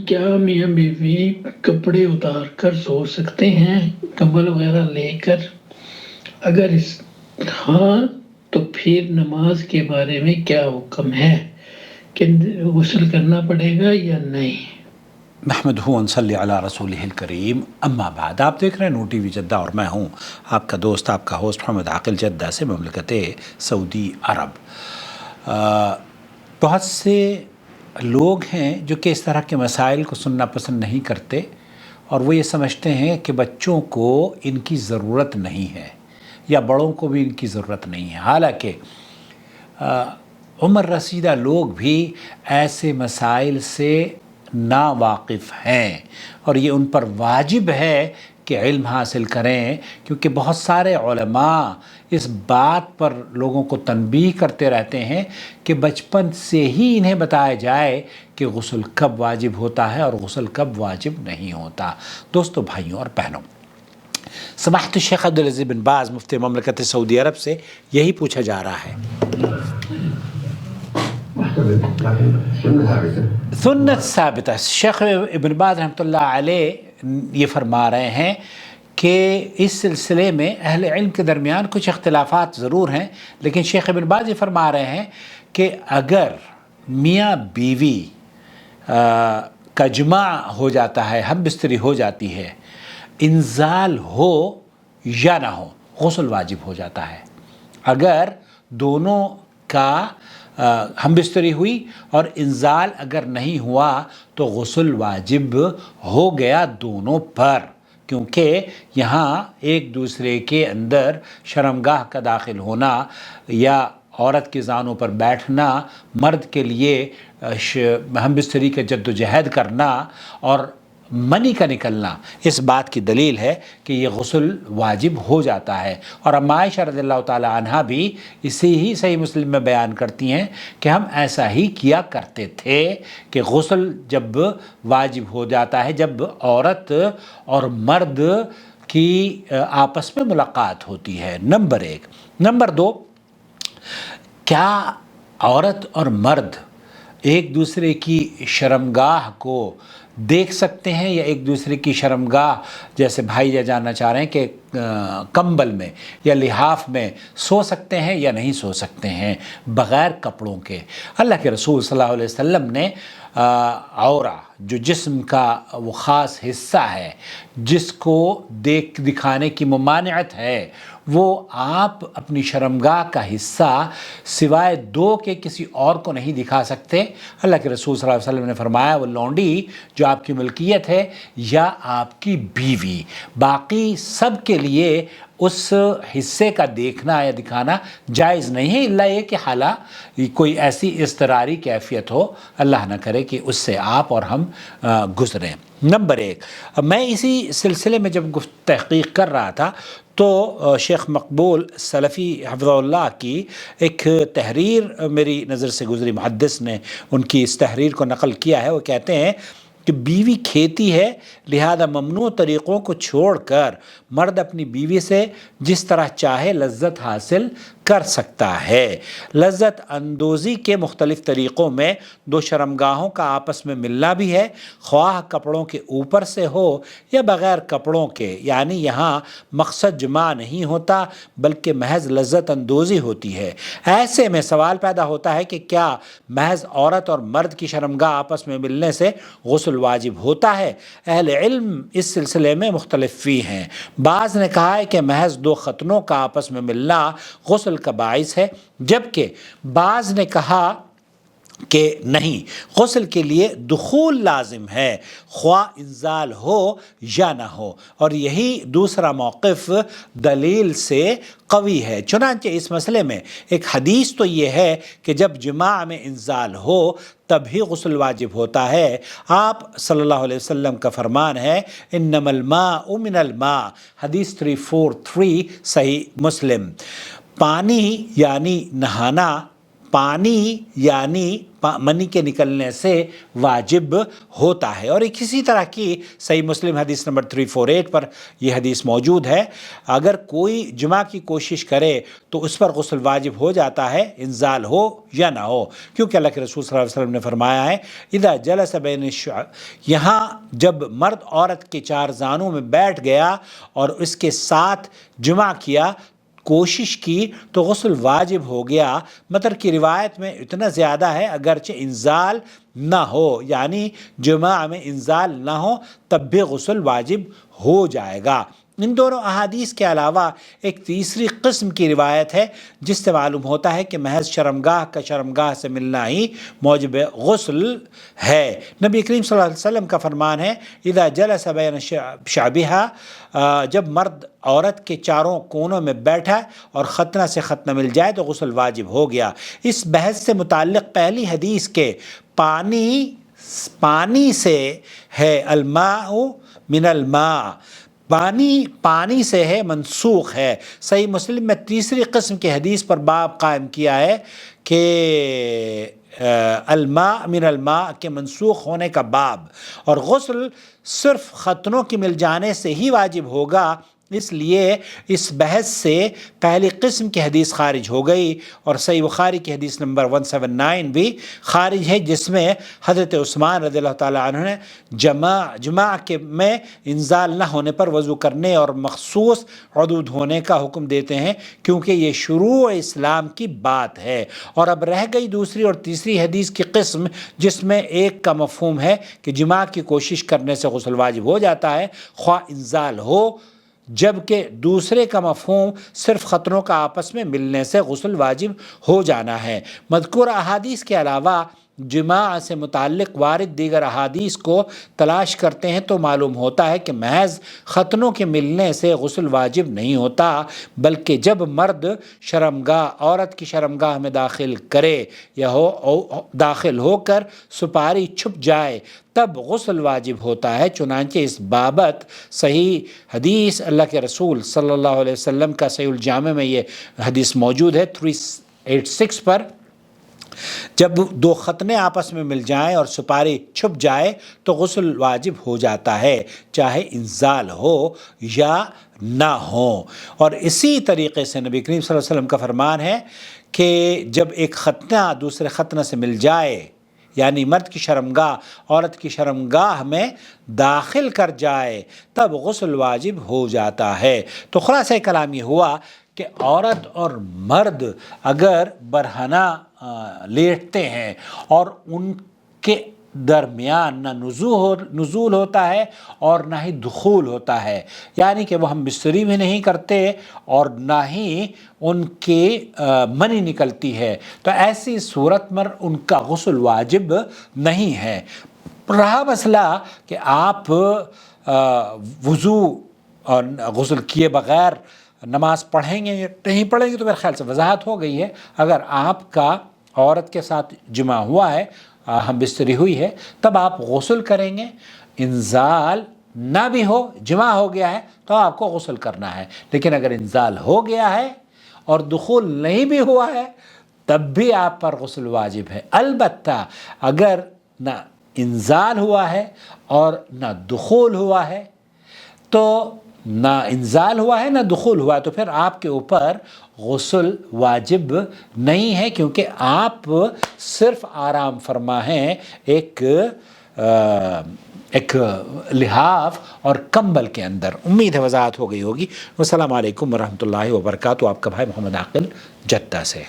کیا میاں بیوی کپڑے اتار کر سو سکتے ہیں کمبل وغیرہ لے کر؟ اگر ہاں تو پھر نماز کے بارے میں کیا حکم ہے کہ غسل کرنا پڑے گا یا نہیں؟ نحمدہ و نصلی علی رسولہ الکریم، اما بعد۔ آپ دیکھ رہے ہیں نور ٹی وی جدہ اور میں ہوں آپ کا دوست، آپ کا ہوسٹ محمد عاقل جدہ سے، مملکت سعودی عرب۔ بہت سے لوگ ہیں جو کہ اس طرح کے مسائل کو سننا پسند نہیں کرتے، اور وہ یہ سمجھتے ہیں کہ بچوں کو ان کی ضرورت نہیں ہے یا بڑوں کو بھی ان کی ضرورت نہیں ہے، حالانکہ عمر رسیدہ لوگ بھی ایسے مسائل سے نا واقف ہیں، اور یہ ان پر واجب ہے کہ علم حاصل کریں، کیونکہ بہت سارے علماء اس بات پر لوگوں کو تنبیہ کرتے رہتے ہیں کہ بچپن سے ہی انہیں بتایا جائے کہ غسل کب واجب ہوتا ہے اور غسل کب واجب نہیں ہوتا۔ دوستو، بھائیوں اور بہنوں، سماحت الشیخ عبدالعزیز بن باز مفتی مملکت سعودی عرب سے یہی پوچھا جا رہا ہے۔ سنت ثابتہ، شیخ ابن باز رحمۃ اللہ علیہ یہ فرما رہے ہیں کہ اس سلسلے میں اہل علم کے درمیان کچھ اختلافات ضرور ہیں، لیکن شیخ ابن باز یہ فرما رہے ہیں کہ اگر میاں بیوی کا جماع ہو جاتا ہے، ہم بستری ہو جاتی ہے، انزال ہو یا نہ ہو، غسل واجب ہو جاتا ہے۔ اگر دونوں کا ہم بستری ہوئی اور انزال اگر نہیں ہوا تو غسل واجب ہو گیا دونوں پر، کیونکہ یہاں ایک دوسرے کے اندر شرمگاہ کا داخل ہونا یا عورت کے زانوں پر بیٹھنا، مرد کے لیے ہم بستری کا جد و جہد کرنا اور منی کا نکلنا، اس بات کی دلیل ہے کہ یہ غسل واجب ہو جاتا ہے۔ اور ام عائشہ رضی اللہ تعالی عنہا بھی اسی ہی صحیح مسلم میں بیان کرتی ہیں کہ ہم ایسا ہی کیا کرتے تھے کہ غسل جب واجب ہو جاتا ہے جب عورت اور مرد کی آپس میں ملاقات ہوتی ہے، نمبر ایک۔ نمبر دو، کیا عورت اور مرد ایک دوسرے کی شرمگاہ کو دیکھ سکتے ہیں، یا ایک دوسرے کی شرمگاہ، جیسے بھائی یہ جاننا چاہ رہے ہیں کہ کمبل میں یا لحاف میں سو سکتے ہیں یا نہیں سو سکتے ہیں بغیر کپڑوں کے؟ اللہ کے رسول صلی اللہ علیہ وسلم نے عورہ، جو جسم کا وہ خاص حصہ ہے جس کو دکھانے کی ممانعت ہے، وہ آپ اپنی شرمگاہ کا حصہ سوائے دو کے کسی اور کو نہیں دکھا سکتے۔ اللہ کے رسول صلی اللہ علیہ وسلم نے فرمایا وہ لونڈی جو آپ کی ملکیت ہے یا آپ کی بیوی، باقی سب کے لیے اس حصے کا دیکھنا یا دکھانا جائز نہیں ہے، الا یہ کہ حالا کوئی ایسی اضطراری کیفیت ہو، اللہ نہ کرے کہ اس سے آپ اور ہم گزریں۔ نمبر ایک، میں اسی سلسلے میں جب تحقیق کر رہا تھا تو شیخ مقبول سلفی حفظہ اللہ کی ایک تحریر میری نظر سے گزری، محدث نے ان کی اس تحریر کو نقل کیا ہے۔ وہ کہتے ہیں کہ بیوی کھیتی ہے، لہذا ممنوع طریقوں کو چھوڑ کر مرد اپنی بیوی سے جس طرح چاہے لذت حاصل کر سکتا ہے۔ لذت اندوزی کے مختلف طریقوں میں دو شرمگاہوں کا آپس میں ملنا بھی ہے، خواہ کپڑوں کے اوپر سے ہو یا بغیر کپڑوں کے، یعنی یہاں مقصد جماع نہیں ہوتا بلکہ محض لذت اندوزی ہوتی ہے۔ ایسے میں سوال پیدا ہوتا ہے کہ کیا محض عورت اور مرد کی شرمگاہ آپس میں ملنے سے غسل واجب ہوتا ہے؟ اہل علم اس سلسلے میں مختلف فی ہیں۔ بعض نے کہا ہے کہ محض دو ختنوں کا آپس میں ملنا غسل کا باعث ہے، جبکہ بعض نے کہا کہ نہیں، غسل کے لیے دخول لازم ہے، خواہ انزال ہو یا نہ ہو، اور یہی دوسرا موقف دلیل سے قوی ہے۔ چنانچہ اس مسئلے میں ایک حدیث تو یہ ہے کہ جب جماع میں انزال ہو تب ہی غسل واجب ہوتا ہے۔ آپ صلی اللہ علیہ وسلم کا فرمان ہے انما الماء من الماء، حدیث 343 صحیح مسلم۔ پانی یعنی نہانا پانی یعنی منی کے نکلنے سے واجب ہوتا ہے۔ اور ایک اسی طرح کی صحیح مسلم حدیث نمبر 348 پر یہ حدیث موجود ہے، اگر کوئی جمع کی کوشش کرے تو اس پر غسل واجب ہو جاتا ہے، انزال ہو یا نہ ہو، کیونکہ اللہ کے رسول صلی اللہ علیہ وسلم نے فرمایا ہے اذا جلس بین یہاں جب مرد عورت کے چار زانوں میں بیٹھ گیا اور اس کے ساتھ جمع کیا، کوشش کی تو غسل واجب ہو گیا۔ مطلب کی روایت میں اتنا زیادہ ہے، اگرچہ انزال نہ ہو، یعنی جماع میں انزال نہ ہو تب بھی غسل واجب ہو جائے گا۔ ان دونوں احادیث کے علاوہ ایک تیسری قسم کی روایت ہے جس سے معلوم ہوتا ہے کہ محض شرمگاہ کا شرمگاہ سے ملنا ہی موجب غسل ہے۔ نبی کریم صلی اللہ علیہ وسلم کا فرمان ہے اذا جلس بین شعبها، جب مرد عورت کے چاروں کونوں میں بیٹھا اور ختنہ سے ختنہ مل جائے تو غسل واجب ہو گیا۔ اس بحث سے متعلق پہلی حدیث کے پانی سے ہے، الماء من الماء، پانی سے ہے، منسوخ ہے۔ صحیح مسلم میں تیسری قسم کی حدیث پر باب قائم کیا ہے کہ الماء من الماء کے منسوخ ہونے کا باب، اور غسل صرف ختنوں کی مل جانے سے ہی واجب ہوگا، اس لیے اس بحث سے پہلی قسم کی حدیث خارج ہو گئی، اور صحیح بخاری کی حدیث نمبر 179 بھی خارج ہے، جس میں حضرت عثمان رضی اللہ تعالیٰ عنہ نے جماع کے میں انزال نہ ہونے پر وضو کرنے اور مخصوص عدود ہونے کا حکم دیتے ہیں، کیونکہ یہ شروع اسلام کی بات ہے۔ اور اب رہ گئی دوسری اور تیسری حدیث کی قسم، جس میں ایک کا مفہوم ہے کہ جماع کی کوشش کرنے سے غسل واجب ہو جاتا ہے خواہ انزال ہو، جبکہ دوسرے کا مفہوم صرف ختنوں کا آپس میں ملنے سے غسل واجب ہو جانا ہے۔ مذکورہ احادیث کے علاوہ جماع سے متعلق وارد دیگر احادیث کو تلاش کرتے ہیں تو معلوم ہوتا ہے کہ محض ختنوں کے ملنے سے غسل واجب نہیں ہوتا، بلکہ جب مرد شرمگاہ عورت کی شرمگاہ میں داخل کرے یا داخل ہو کر سپاری چھپ جائے تب غسل واجب ہوتا ہے۔ چنانچہ اس بابت صحیح حدیث اللہ کے رسول صلی اللہ علیہ وسلم کا صحیح الجامع میں یہ حدیث موجود ہے 386 پر، جب دو ختنے آپس میں مل جائیں اور سپاری چھپ جائے تو غسل واجب ہو جاتا ہے، چاہے انزال ہو یا نہ ہو۔ اور اسی طریقے سے نبی کریم صلی اللہ علیہ وسلم کا فرمان ہے کہ جب ایک ختنہ دوسرے ختنہ سے مل جائے، یعنی مرد کی شرمگاہ عورت کی شرمگاہ میں داخل کر جائے تب غسل واجب ہو جاتا ہے۔ تو خلاصہ کلام یہ ہوا کہ عورت اور مرد اگر برہنہ لیٹتے ہیں اور ان کے درمیان نہ نزول ہوتا ہے اور نہ ہی دخول ہوتا ہے، یعنی کہ وہ ہم بستری بھی نہیں کرتے اور نہ ہی ان کی منی نکلتی ہے، تو ایسی صورت میں ان کا غسل واجب نہیں ہے۔ رہا مسئلہ کہ آپ وضو اور غسل کیے بغیر نماز پڑھیں گے یا نہیں پڑھیں گے، تو میرے خیال سے وضاحت ہو گئی ہے۔ اگر آپ کا عورت کے ساتھ جمع ہوا ہے، ہم بستری ہوئی ہے، تب آپ غسل کریں گے، انزال نہ بھی ہو جمع ہو گیا ہے تو آپ کو غسل کرنا ہے، لیکن اگر انزال ہو گیا ہے اور دخول نہیں بھی ہوا ہے تب بھی آپ پر غسل واجب ہے۔ البتہ اگر نہ انزال ہوا ہے اور نہ دخول ہوا ہے، تو نہ انزال ہوا ہے نہ دخول ہوا ہے، تو پھر آپ کے اوپر غسل واجب نہیں ہے، کیونکہ آپ صرف آرام فرما ہیں ایک لحاف اور کمبل کے اندر۔ امید ہے وضاحت ہو گئی ہوگی۔ والسلام علیکم ورحمۃ اللہ وبرکاتہ۔ آپ کا بھائی محمد عاقل جدہ سے۔